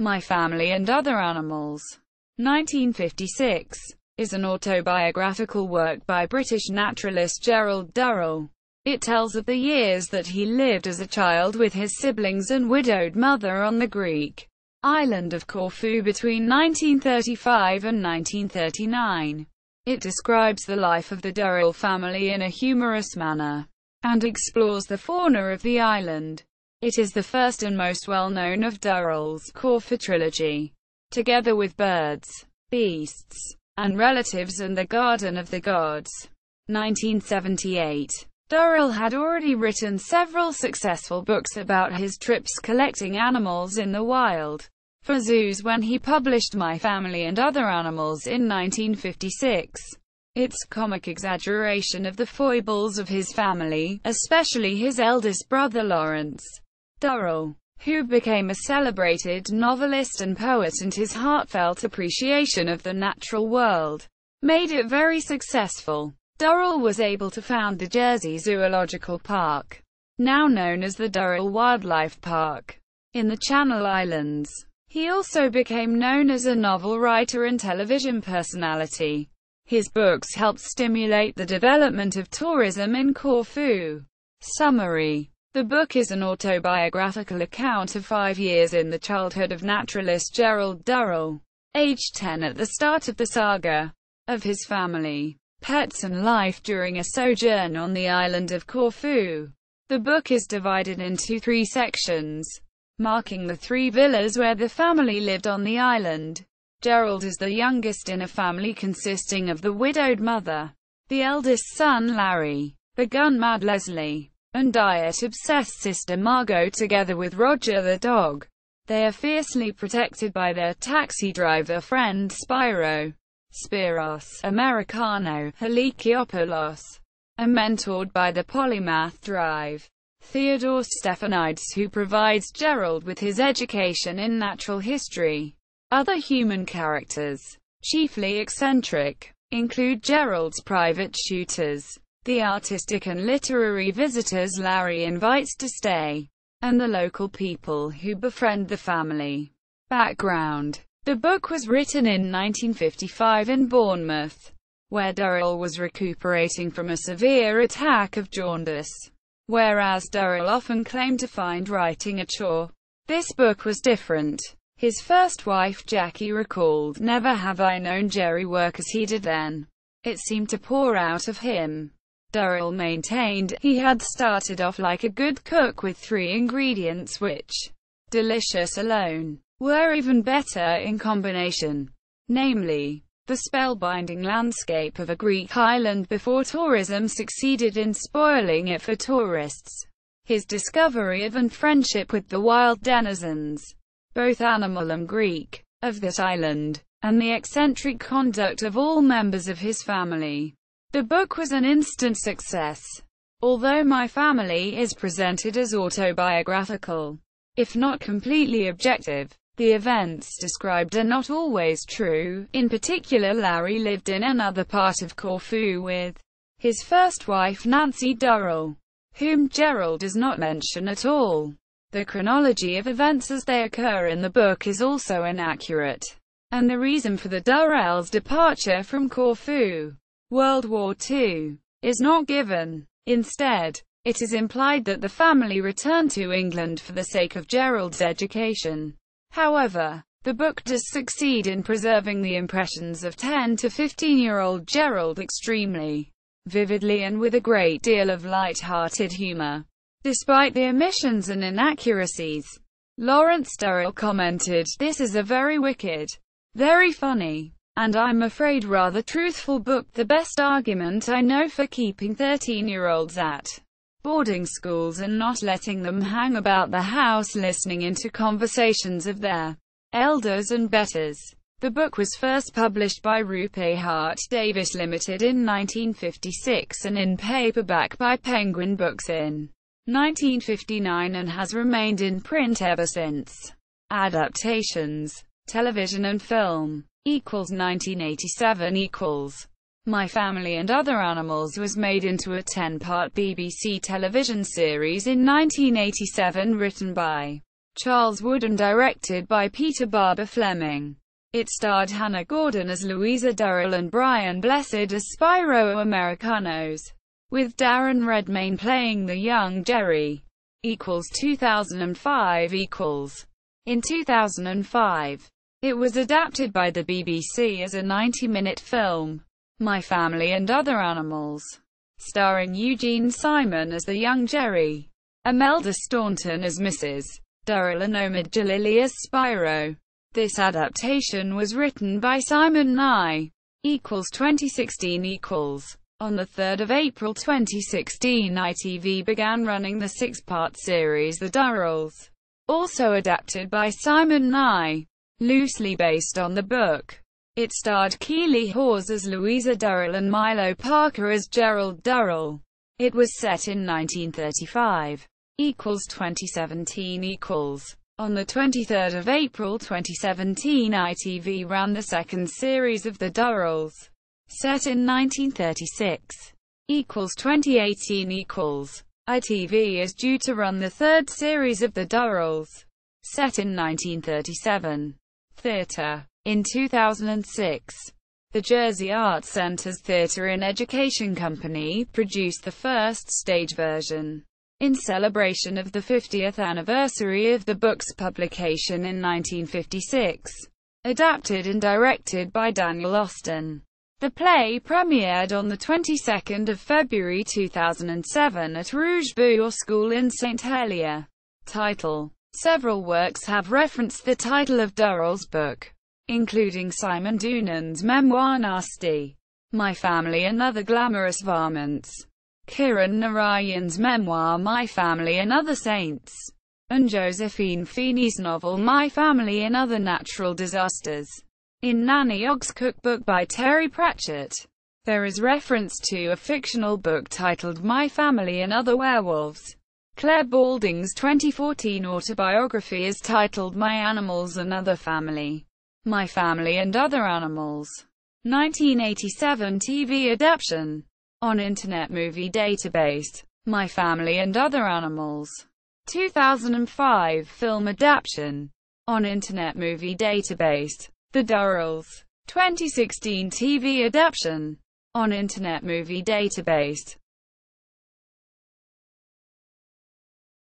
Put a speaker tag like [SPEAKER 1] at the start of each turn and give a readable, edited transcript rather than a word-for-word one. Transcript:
[SPEAKER 1] My Family and Other Animals, 1956, is an autobiographical work by British naturalist Gerald Durrell. It tells of the years that he lived as a child with his siblings and widowed mother on the Greek island of Corfu between 1935 and 1939. It describes the life of the Durrell family in a humorous manner, and explores the fauna of the island. It is the first and most well-known of Durrell's Corfu trilogy, together with Birds, Beasts, and Relatives and The Garden of the Gods, 1978. Durrell had already written several successful books about his trips collecting animals in the wild for zoos when he published My Family and Other Animals in 1956. Its comic exaggeration of the foibles of his family, especially his eldest brother Lawrence Durrell, who became a celebrated novelist and poet, and his heartfelt appreciation of the natural world, made it very successful. Durrell was able to found the Jersey Zoological Park, now known as the Durrell Wildlife Park, in the Channel Islands. He also became known as a novel writer and television personality. His books helped stimulate the development of tourism in Corfu. Summary: the book is an autobiographical account of 5 years in the childhood of naturalist Gerald Durrell, aged 10 at the start of the saga, of his family, pets and life during a sojourn on the island of Corfu. The book is divided into 3 sections, marking the 3 villas where the family lived on the island. Gerald is the youngest in a family consisting of the widowed mother, the eldest son Larry, the gun-mad Leslie, and diet-obsessed sister Margot, together with Roger the dog. They are fiercely protected by their taxi driver friend Spiros Americano Helikopoulos, and mentored by the polymath drive Theodore Stephanides, who provides Gerald with his education in natural history. Other human characters, chiefly eccentric, include Gerald's private tutors, the artistic and literary visitors Larry invites to stay, and the local people who befriend the family. Background: the book was written in 1955 in Bournemouth, where Durrell was recuperating from a severe attack of jaundice. Whereas Durrell often claimed to find writing a chore, this book was different. His first wife Jackie recalled, "Never have I known Jerry work as he did then. It seemed to pour out of him." Durrell maintained, he had started off like a good cook with 3 ingredients which, delicious alone, were even better in combination. Namely, the spellbinding landscape of a Greek island before tourism succeeded in spoiling it for tourists, his discovery of and friendship with the wild denizens, both animal and Greek, of that island, and the eccentric conduct of all members of his family. The book was an instant success. Although My Family is presented as autobiographical, if not completely objective, the events described are not always true. In particular, Larry lived in another part of Corfu with his first wife Nancy Durrell, whom Gerald does not mention at all. The chronology of events as they occur in the book is also inaccurate, and the reason for the Durrells' departure from Corfu, World War II, is not given. Instead, it is implied that the family returned to England for the sake of Gerald's education. However, the book does succeed in preserving the impressions of 10 to 15-year-old Gerald extremely vividly and with a great deal of light-hearted humor. Despite the omissions and inaccuracies, Lawrence Durrell commented, "This is a very wicked, very funny, and I'm afraid rather truthful book, the best argument I know for keeping 13-year-olds at boarding schools and not letting them hang about the house listening into conversations of their elders and betters." The book was first published by Rupe Hart Davis Limited in 1956 and in paperback by Penguin Books in 1959 and has remained in print ever since. Adaptations, television and film, equals 1987 equals. My Family and Other Animals was made into a 10-part BBC television series in 1987 written by Charles Wood and directed by Peter Barber Fleming. It starred Hannah Gordon as Louisa Durrell and Brian Blessed as Spyro Americanos, with Darren Redmayne playing the young Jerry. 2005 In 2005, it was adapted by the BBC as a 90-minute film, My Family and Other Animals, starring Eugene Simon as the young Jerry, Imelda Staunton as Mrs. Durrell and Omid Jalili as Spyro. This adaptation was written by Simon Nye. 2016 On 3 April 2016, ITV began running the six-part series The Durrells, also adapted by Simon Nye, loosely based on the book. It starred Keeley Hawes as Louisa Durrell and Milo Parker as Gerald Durrell. It was set in 1935. 2017 On 23 April 2017, ITV ran the second series of The Durrells, set in 1936. 2018 ITV is due to run the third series of The Durrells, set in 1937. Theatre. In 2006, the Jersey Arts Center's Theatre in Education Company produced the first stage version, in celebration of the 50th anniversary of the book's publication in 1956. Adapted and directed by Daniel Austin. The play premiered on the 22nd of February 2007 at Rouge Bourg School in St. Helier. Title. Several works have referenced the title of Durrell's book, including Simon Doonan's memoir Nasty, My Family and Other Glamorous Varmints, Kiran Narayan's memoir My Family and Other Saints, and Josephine Feeney's novel My Family and Other Natural Disasters. In Nanny Ogg's cookbook by Terry Pratchett, there is reference to a fictional book titled My Family and Other Werewolves. Claire Balding's 2014 autobiography is titled My Animals and Other Family, My Family and Other Animals. 1987 TV adaptation. On Internet Movie Database, My Family and Other Animals. 2005 film adaptation. On Internet Movie Database, The Durrells. 2016 TV adaptation. On Internet Movie Database,